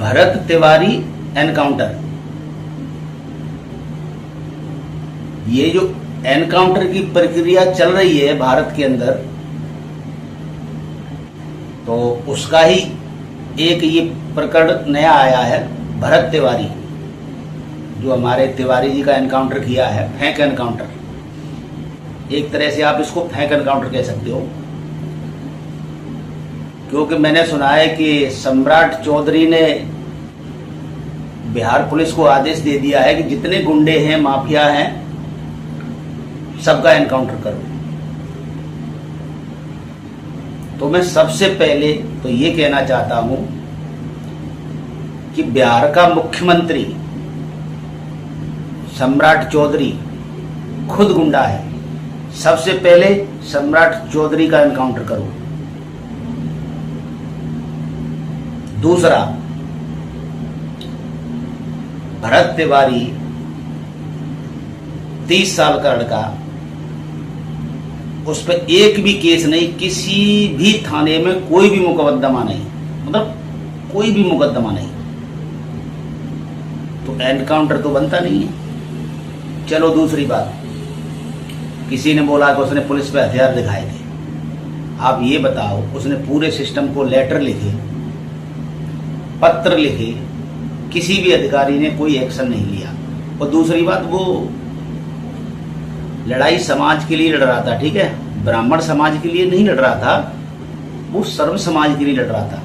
Bharat Tiwari encounter. ये जो encounter की प्रक्रिया चल रही है भारत के अंदर, तो उसका ही एक ये प्रकरण नया आया है। भरत तिवारी, जो हमारे तिवारी जी का एनकाउंटर किया है, फेंक एनकाउंटर। एक तरह से आप इसको फेंक एनकाउंटर कह सकते हो, क्योंकि मैंने सुना है कि सम्राट चौधरी ने बिहार पुलिस को आदेश दे दिया है कि जितने गुंडे हैं, माफिया हैं, सबका एनकाउंटर करो। तो मैं सबसे पहले तो ये कहना चाहता हूं कि बिहार का मुख्यमंत्री सम्राट चौधरी खुद गुंडा है। सबसे पहले सम्राट चौधरी का एनकाउंटर करो। दूसरा, भरत तिवारी 30 साल का लड़का, उस पर एक भी केस नहीं, किसी भी थाने में कोई भी मुकदमा नहीं, मतलब कोई भी मुकदमा नहीं, तो एनकाउंटर तो बनता नहीं है। चलो दूसरी बात, किसी ने बोला कि उसने पुलिस पे हथियार दिखाए थे। आप ये बताओ, उसने पूरे सिस्टम को लेटर लिखे, पत्र लिखे, किसी भी अधिकारी ने कोई एक्शन नहीं लिया। और दूसरी बात, वो लड़ाई समाज के लिए लड़ रहा था, ठीक है, ब्राह्मण समाज के लिए नहीं लड़ रहा था, वो सर्व समाज के लिए लड़ रहा था।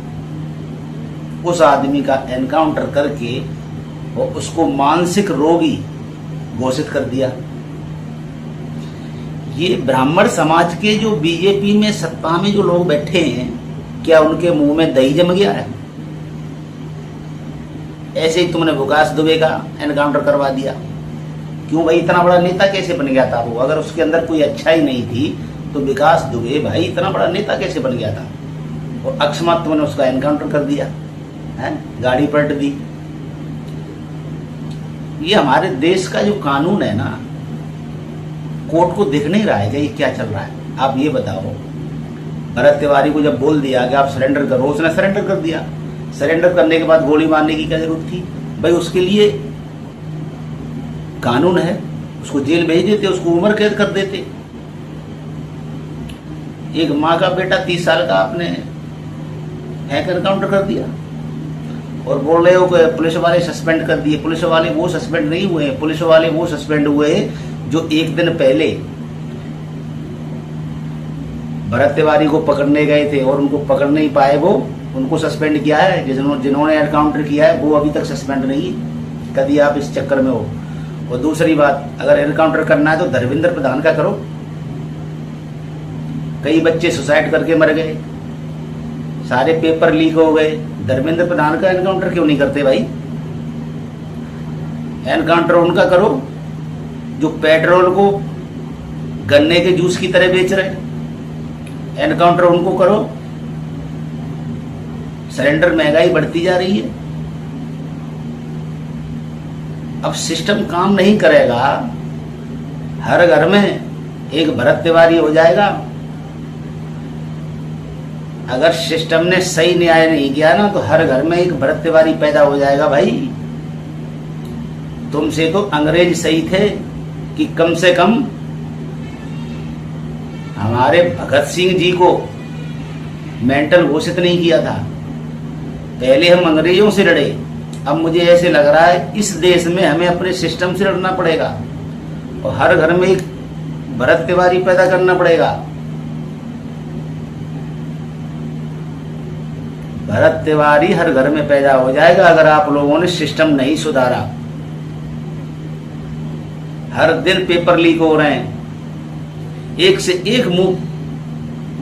उस आदमी का एनकाउंटर करके और उसको मानसिक रोगी घोषित कर दिया। ये ब्राह्मण समाज के जो बीजेपी में सत्ता में जो लोग बैठे हैं, क्या उनके मुंह में दही जम गया है? ऐसे ही तुमने विकास दुबे का एनकाउंटर करवा दिया। क्यों भाई? इतना बड़ा नेता कैसे बन गया था वो? अगर उसके अंदर कोई अच्छाई नहीं थी तो विकास दुबे भाई इतना बड़ा नेता कैसे बन गया था? और अकस्मात तुमने उसका एनकाउंटर कर दिया है, गाड़ी पलट दी। ये हमारे देश का जो कानून है ना, कोर्ट को दिख नहीं रहा है कि ये क्या चल रहा है। आप ये बताओ, भरत तिवारी को जब बोल दिया कि आप सरेंडर करो, उसने सरेंडर कर दिया। सरेंडर करने के बाद गोली मारने की क्या जरूरत थी भाई? उसके लिए कानून है, उसको जेल भेज देते, उसको उम्र कैद कर देते। एक माँ का बेटा 30 साल का आपने हैक एनकाउंटर कर दिया और बोल रहे हो कि पुलिस वाले सस्पेंड कर दिए। पुलिस वाले वो सस्पेंड नहीं हुए, पुलिस वाले वो सस्पेंड हुए जो एक दिन पहले भरत तिवारी को पकड़ने गए थे और उनको पकड़ नहीं पाए, वो उनको सस्पेंड किया है। जिन्होंने एनकाउंटर किया है वो अभी तक सस्पेंड नहीं। कभी आप इस चक्कर में हो। और दूसरी बात, अगर एनकाउंटर करना है तो धर्मेंद्र प्रधान का करो। कई बच्चे सुसाइड करके मर गए, सारे पेपर लीक हो गए, धर्मेंद्र प्रधान का एनकाउंटर क्यों नहीं करते भाई? एनकाउंटर उनका करो जो पेट्रोल को गन्ने के जूस की तरह बेच रहे। एनकाउंटर उनको करो। सरेंडर महंगाई बढ़ती जा रही है, अब सिस्टम काम नहीं करेगा, हर घर में एक भरत तिवारी हो जाएगा। अगर सिस्टम ने सही न्याय नहीं किया ना, तो हर घर में एक भरत तिवारी पैदा हो जाएगा भाई। तुमसे तो अंग्रेज सही थे कि कम से कम हमारे भगत सिंह जी को मेंटल घोषित नहीं किया था। पहले हम अंग्रेजों से लड़े, अब मुझे ऐसे लग रहा है इस देश में हमें अपने सिस्टम से लड़ना पड़ेगा और हर घर में एक भरत तिवारी पैदा करना पड़ेगा। भरत तिवारी हर घर में पैदा हो जाएगा अगर आप लोगों ने सिस्टम नहीं सुधारा। हर दिन पेपर लीक हो रहे हैं, एक से एक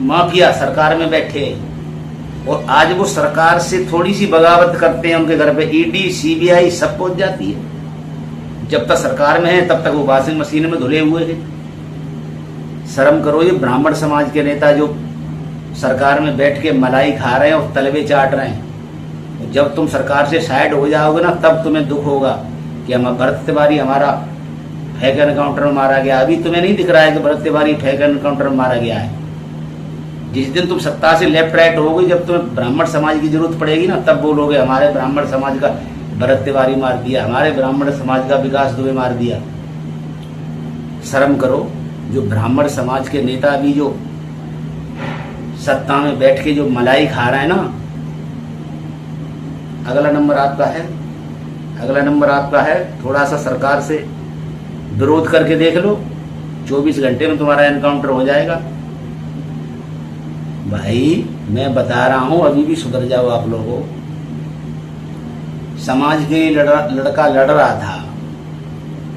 माफिया सरकार में बैठे और आज वो सरकार से थोड़ी सी बगावत करते हैं, उनके घर पे ईडी सीबीआई सब पहुंच जाती है। जब तक सरकार में है तब तक वो वॉशिंग मशीन में धुले हुए हैं। शर्म करो, ये ब्राह्मण समाज के नेता जो सरकार में बैठ के मलाई खा रहे हैं और तलवे चाट रहे हैं, जब तुम सरकार से साइड हो जाओगे ना, तब तुम्हें दुख होगा कि हम भरत तिवारी हमारा फेक एनकाउंटर में मारा गया। अभी तुम्हें नहीं दिख रहा है कि भरत तिवारी फेक एनकाउंटर में मारा गया है। जिस दिन तुम सत्ता से लेफ्ट राइट हो गई, जब तुम्हें ब्राह्मण समाज की जरूरत पड़ेगी ना, तब बोलोगे हमारे ब्राह्मण समाज का भरत तिवारी मार दिया, हमारे ब्राह्मण समाज का विकास दुबे मार दिया। शर्म करो। जो ब्राह्मण समाज के नेता भी जो सत्ता में बैठ के जो मलाई खा रहे हैं ना, अगला नंबर आपका है, अगला नंबर आपका है। थोड़ा सा सरकार से विरोध करके देख लो, 24 घंटे में तुम्हारा एनकाउंटर हो जाएगा। भाई मैं बता रहा हूं, अभी भी सुधर जाओ आप लोगों। समाज के लिए लड़का लड़ रहा था,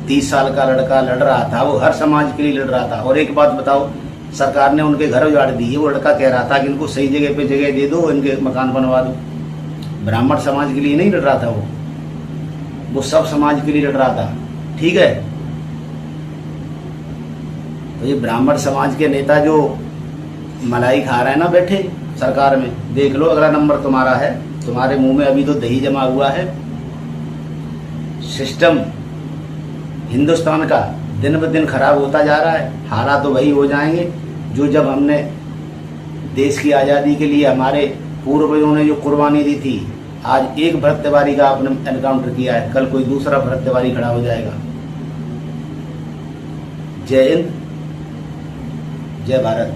30 साल का लड़का लड़ रहा था, वो हर समाज के लिए लड़ रहा था। और एक बात बताओ, सरकार ने उनके घर उजाड़ दिए, वो लड़का कह रहा था कि इनको सही जगह पे जगह दे दो, इनके मकान बनवा दो। ब्राह्मण समाज के लिए नहीं लड़ रहा था वो सब समाज के लिए लड़ रहा था। ठीक है, तो ये ब्राह्मण समाज के नेता जो मलाई खा रहे हैं ना बैठे सरकार में, देख लो अगला नंबर तुम्हारा है। तुम्हारे मुंह में अभी तो दही जमा हुआ है। सिस्टम हिंदुस्तान का दिन ब दिन खराब होता जा रहा है। हालात तो वही हो जाएंगे जो जब हमने देश की आज़ादी के लिए हमारे पूर्वजों ने जो कुर्बानी दी थी। आज एक भरत तिवारी का आपने एनकाउंटर किया है, कल कोई दूसरा भरत तिवारी खड़ा हो जाएगा। जय हिंद, जय भारत।